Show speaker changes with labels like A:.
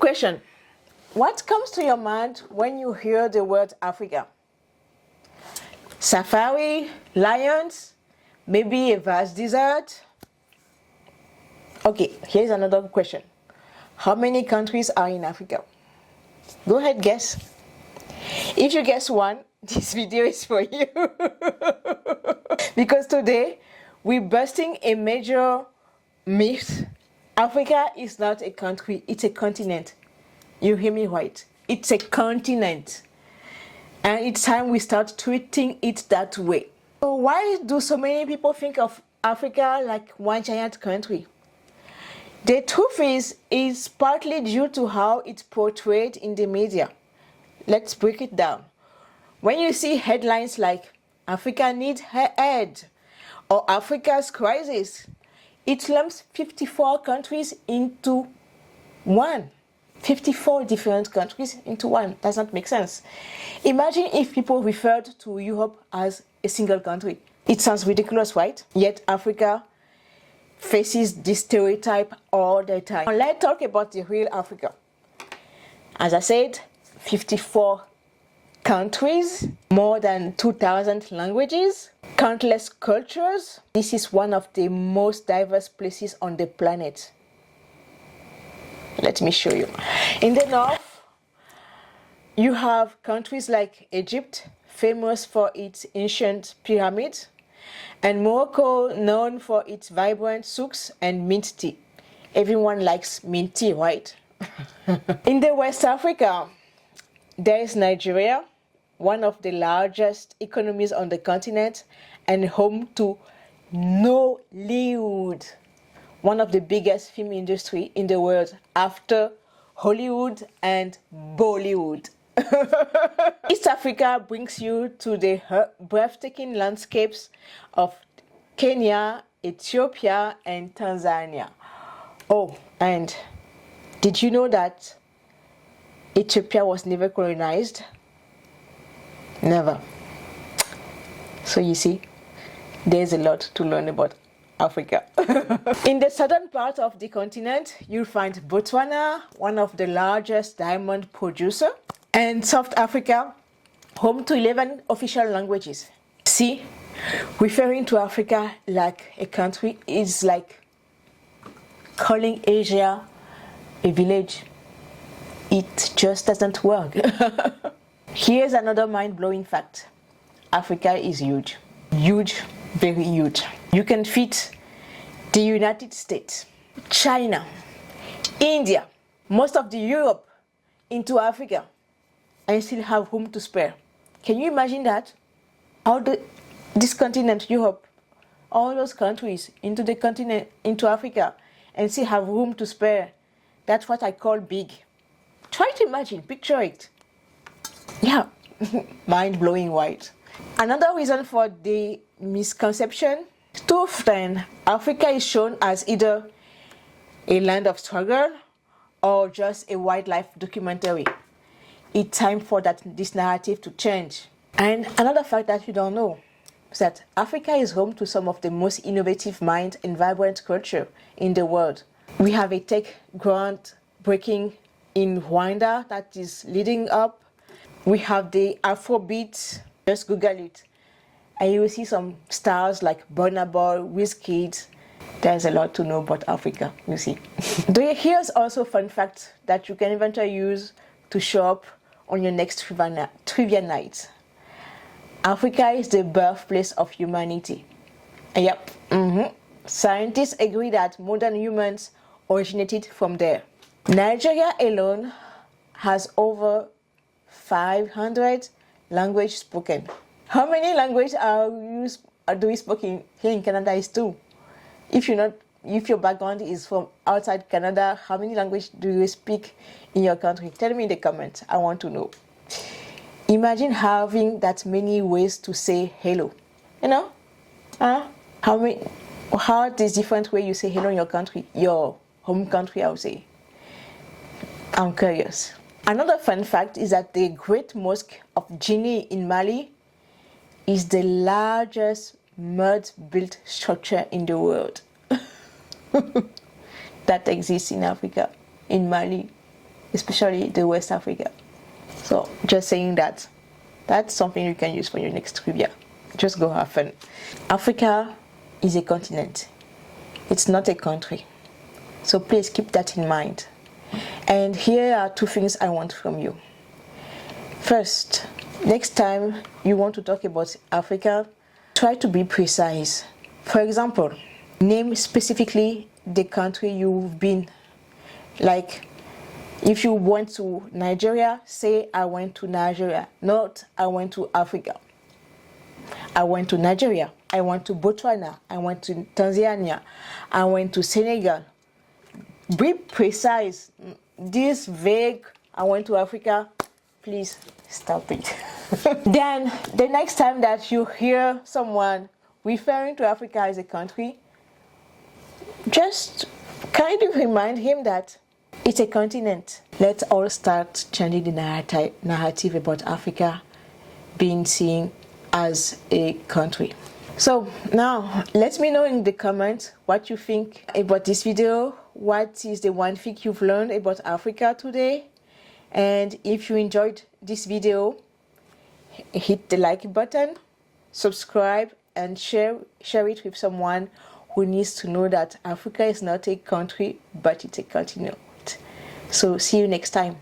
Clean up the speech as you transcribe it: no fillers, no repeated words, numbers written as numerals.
A: Question. What comes to your mind when you hear the word Africa? Safari, lions, maybe a vast desert? Okay, here's another question. How many countries are in Africa? Go ahead, guess. If you guess one, this video is for you. Because today, we're busting a major myth. Africa is not a country, it's a continent. You hear me right? It's a continent. And it's time we start treating it that way. So why do so many people think of Africa like one giant country? The truth is, it's partly due to how it's portrayed in the media. Let's break it down. When you see headlines like Africa needs her aid or Africa's crisis, it lumps 54 countries into one. 54 different countries into one. Does not make sense. Imagine if people referred to Europe as a single country. It sounds ridiculous, right? Yet Africa faces this stereotype all the time. Now let's talk about the real Africa. As I said, 54 countries, more than 2,000 languages, countless cultures. This is one of the most diverse places on the planet. Let me show you. In the north, you have countries like Egypt, famous for its ancient pyramids, and Morocco, known for its vibrant souks and mint tea. Everyone likes mint tea, right? In the West Africa, there is Nigeria, one of the largest economies on the continent and home to Nollywood, one of the biggest film industry in the world after Hollywood and Bollywood. East Africa brings you to the breathtaking landscapes of Kenya, Ethiopia, and Tanzania. Oh, and did you know that Ethiopia was never colonized? Never. So you see, there's a lot to learn about Africa. In the southern part of the continent, you'll find Botswana, one of the largest diamond producer, and South Africa, home to 11 official languages. See, referring to Africa like a country is like calling Asia a village. It just doesn't work. Here's another mind-blowing fact. Africa is huge. Huge, very huge. You can fit the United States, China, India, most of the Europe into Africa and still have room to spare. Can you imagine that? How this continent, Europe, all those countries into the continent, into Africa, and still have room to spare. That's what I call big. Try to imagine, picture it. Yeah, mind-blowing, right? Another reason for the misconception, too often Africa is shown as either a land of struggle or just a wildlife documentary. It's time for this narrative to change. And another fact that you don't know is that Africa is home to some of the most innovative minds and vibrant culture in the world. We have a tech groundbreaking in Rwanda that is leading up. We have the Afrobeat, just Google it, and you will see some stars like Burna Boy, Wizkid. There's a lot to know about Africa, you see. Here's also a fun fact that you can eventually use to show up on your next trivia night. Africa is the birthplace of humanity. Yep. Scientists agree that modern humans originated from there. Nigeria alone has over 500 languages spoken. How many languages do we speak here in Canada is two? If your background is from outside Canada, how many languages do you speak in your country? Tell me in the comments. I want to know. Imagine having that many ways to say hello. You know? How there's different way you say hello in your country, your home country, I would say. I'm curious. Another fun fact is that the Great Mosque of Djinni in Mali is the largest mud-built structure in the world that exists in Africa, in Mali. especially the West Africa. So just saying that, that's something you can use for your next trivia. Just go have fun. Africa is a continent. It's not a country. So please keep that in mind. And here are two things I want from you. First, next time you want to talk about Africa, try to be precise. For example, name specifically the country you've been. Like, if you went to Nigeria, say I went to Nigeria, not I went to Africa. I went to Nigeria, I went to Botswana, I went to Tanzania, I went to Senegal. Be precise. This vague, I went to Africa, please stop it. Then, the next time that you hear someone referring to Africa as a country, just kind of remind him that it's a continent. Let's all start changing the narrative about Africa being seen as a country. So now, let me know in the comments what you think about this video. What is the one thing you've learned about Africa today? And if you enjoyed this video, hit the like button, subscribe, and share it with someone who needs to know that Africa is not a country, but it's a continent. So see you next time.